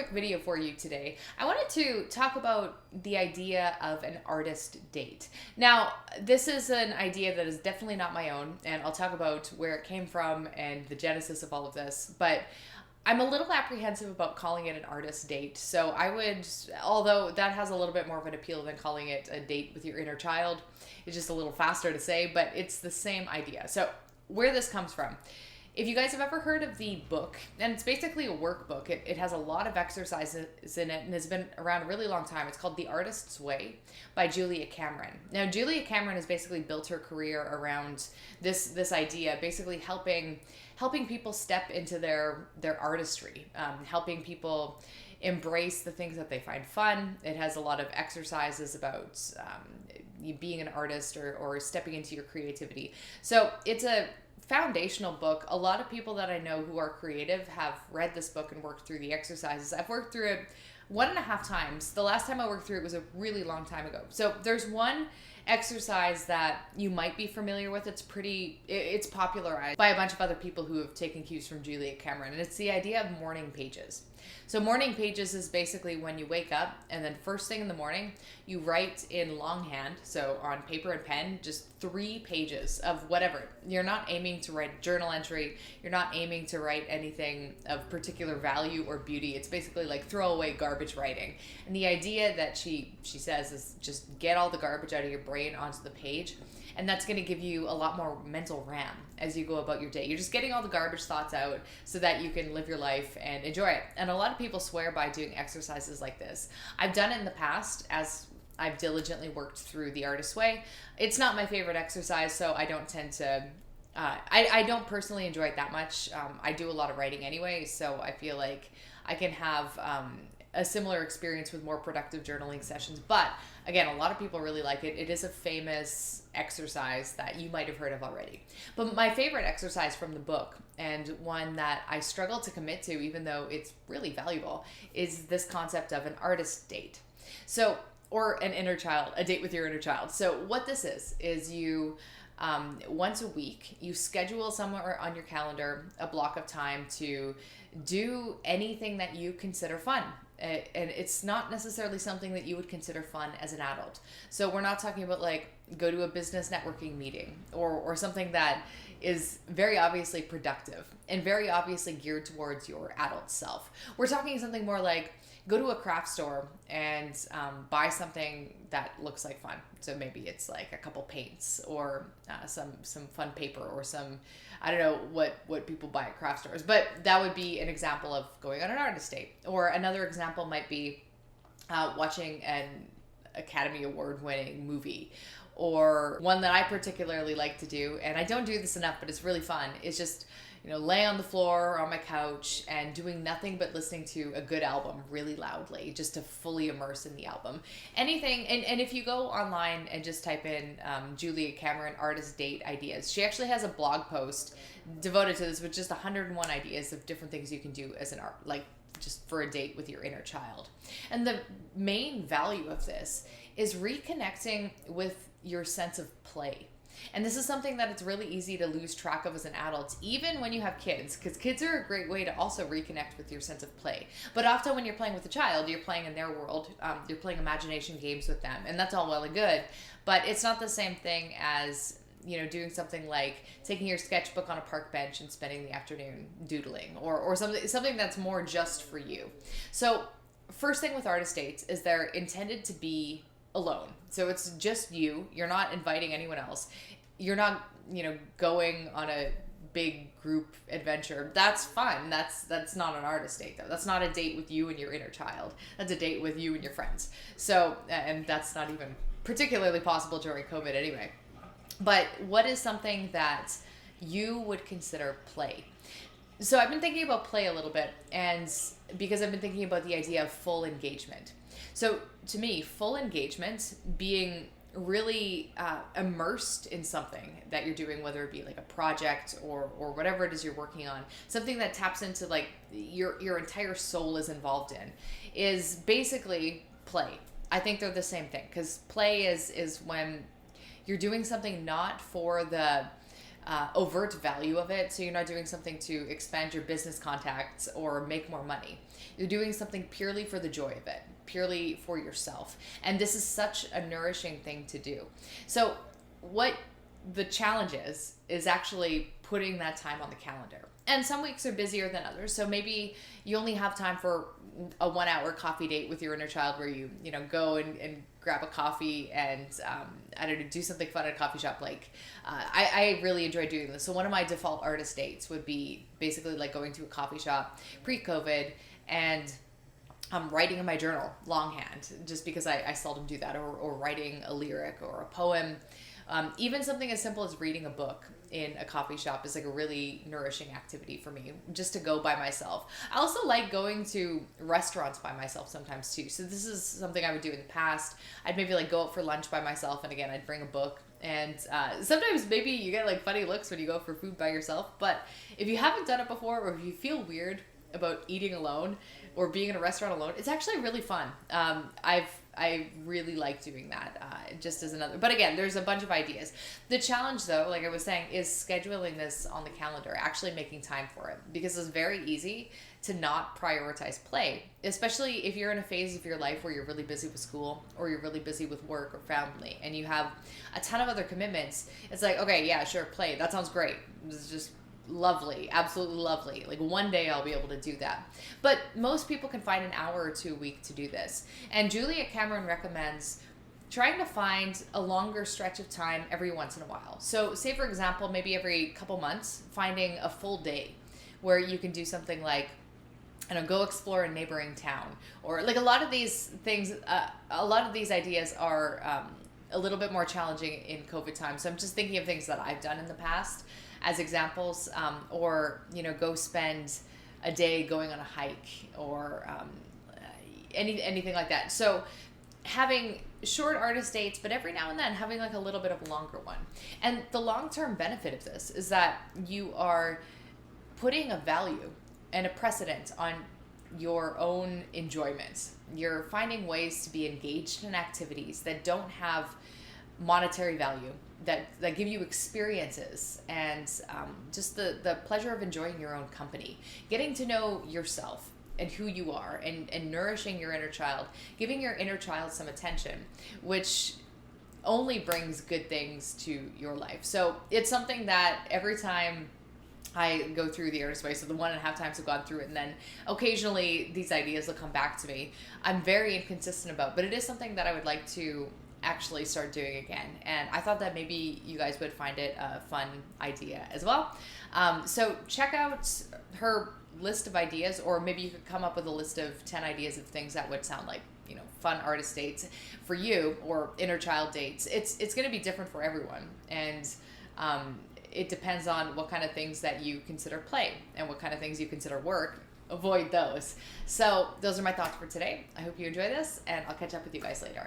quick video for you today. I wanted to talk about the idea of an artist date. Now, this is an idea that is definitely not my own, and I'll talk about where it came from and the genesis of all of this, but I'm a little apprehensive about calling it an artist date. So I would, although that has a little bit more of an appeal than calling it a date with your inner child, it's just a little faster to say, but it's the same idea. So where this comes from. If you guys have ever heard of the book, and it's basically a workbook, it has a lot of exercises in it and has been around a really long time. It's called The Artist's Way by Julia Cameron. Now, Julia Cameron has basically built her career around this idea, basically helping people step into their artistry, helping people embrace the things that they find fun. It has a lot of exercises about you being an artist or stepping into your creativity. So it's a foundational book. A lot of people that I know who are creative have read this book and worked through the exercises. I've worked through it 1.5 times. The last time I worked through it was a really long time ago. So there's one exercise that you might be familiar with. It's popularized by a bunch of other people who have taken cues from Julia Cameron, and it's the idea of morning pages. So morning pages is basically when you wake up and then first thing in the morning, you write in longhand, so on paper and pen, just 3 pages of whatever. You're not aiming to write a journal entry. You're not aiming to write anything of particular value or beauty. It's basically like throwaway garbage writing. And the idea that she says is just get all the garbage out of your brain onto the page. And that's going to give you a lot more mental RAM as you go about your day. You're just getting all the garbage thoughts out so that you can live your life and enjoy it. And a lot of people swear by doing exercises like this. I've done it in the past as I've diligently worked through The Artist's Way. It's not my favorite exercise, so I don't tend to... I don't personally enjoy it that much. I do a lot of writing anyway, so I feel like I can have a similar experience with more productive journaling sessions. But again, a lot of people really like it. It is a famous exercise that you might have heard of already. But my favorite exercise from the book, and one that I struggle to commit to even though it's really valuable, is this concept of an artist date. So, or an inner child, a date with your inner child. So what this is you once a week, you schedule somewhere on your calendar a block of time to do anything that you consider fun. And it's not necessarily something that you would consider fun as an adult. So we're not talking about like go to a business networking meeting or something that is very obviously productive and very obviously geared towards your adult self. We're talking something more like go to a craft store and buy something that looks like fun. So maybe it's like a couple paints or some fun paper or some, I don't know what people buy at craft stores, but that would be an example of going on an artist date. Or another example might be watching an Academy Award winning movie. Or one that I particularly like to do, and I don't do this enough, but it's really fun, is just lay on the floor or on my couch and doing nothing but listening to a good album really loudly, just to fully immerse in the album. Anything, and if you go online and just type in Julia Cameron artist date ideas, she actually has a blog post devoted to this with just 101 ideas of different things you can do as an art, like just for a date with your inner child. And the main value of this is reconnecting with your sense of play. And this is something that it's really easy to lose track of as an adult, even when you have kids, because kids are a great way to also reconnect with your sense of play. But often when you're playing with a child, you're playing in their world, you're playing imagination games with them, and that's all well and good. But it's not the same thing as doing something like taking your sketchbook on a park bench and spending the afternoon doodling, or something that's more just for you. So first thing with artist dates is they're intended to be alone. So it's just you. You're not inviting anyone else. You're not, going on a big group adventure. That's fun. That's not an artist date though. That's not a date with you and your inner child. That's a date with you and your friends. So, and that's not even particularly possible during COVID anyway. But what is something that you would consider play? So I've been thinking about play a little bit, and because I've been thinking about the idea of full engagement. So to me, full engagement, being really immersed in something that you're doing, whether it be like a project or whatever it is you're working on, something that taps into like your entire soul is involved in, is basically play. I think they're the same thing, because play is when you're doing something not for the overt value of it. So you're not doing something to expand your business contacts or make more money. You're doing something purely for the joy of it, purely for yourself. And this is such a nourishing thing to do. So what the challenge is actually putting that time on the calendar. And some weeks are busier than others. So maybe you only have time for a 1 hour coffee date with your inner child where you go and grab a coffee and, I don't know, do something fun at a coffee shop. Like, I really enjoy doing this. So one of my default artist dates would be basically like going to a coffee shop pre-COVID and writing in my journal longhand, just because I seldom do that, or writing a lyric or a poem. Even something as simple as reading a book in a coffee shop is like a really nourishing activity for me, just to go by myself. I also like going to restaurants by myself sometimes too. So this is something I would do in the past. I'd maybe like go out for lunch by myself, and again, I'd bring a book. And sometimes maybe you get like funny looks when you go for food by yourself. But if you haven't done it before, or if you feel weird about eating alone or being in a restaurant alone, it's actually really fun. I really like doing that, just as another, but again, there's a bunch of ideas. The challenge though, like I was saying, is scheduling this on the calendar, actually making time for it, because it's very easy to not prioritize play, especially if you're in a phase of your life where you're really busy with school, or you're really busy with work or family, and you have a ton of other commitments. It's like, okay, yeah, sure, play. That sounds great. It's just lovely, absolutely lovely. Like one day I'll be able to do that. But most people can find an hour or two a week to do this. And Julia Cameron recommends trying to find a longer stretch of time every once in a while. So say, for example, maybe every couple months, finding a full day where you can do something like, go explore a neighboring town. Or like a lot of these things, a lot of these ideas are a little bit more challenging in COVID time. So I'm just thinking of things that I've done in the past as examples, or go spend a day going on a hike, or anything like that. So having short artist dates, but every now and then having like a little bit of a longer one. And the long-term benefit of this is that you are putting a value and a precedent on your own enjoyment. You're finding ways to be engaged in activities that don't have monetary value, that give you experiences, and just the pleasure of enjoying your own company, getting to know yourself and who you are, and nourishing your inner child, giving your inner child some attention, which only brings good things to your life. So it's something that every time I go through the artist way, so the 1.5 times I've gone through it, and then occasionally these ideas will come back to me, I'm very inconsistent about, but it is something that I would like to actually start doing again. And I thought that maybe you guys would find it a fun idea as well. So check out her list of ideas, or maybe you could come up with a list of 10 ideas of things that would sound like, fun artist dates for you, or inner child dates. It's going to be different for everyone. And it depends on what kind of things that you consider play and what kind of things you consider work. Avoid those. So those are my thoughts for today. I hope you enjoy this, and I'll catch up with you guys later.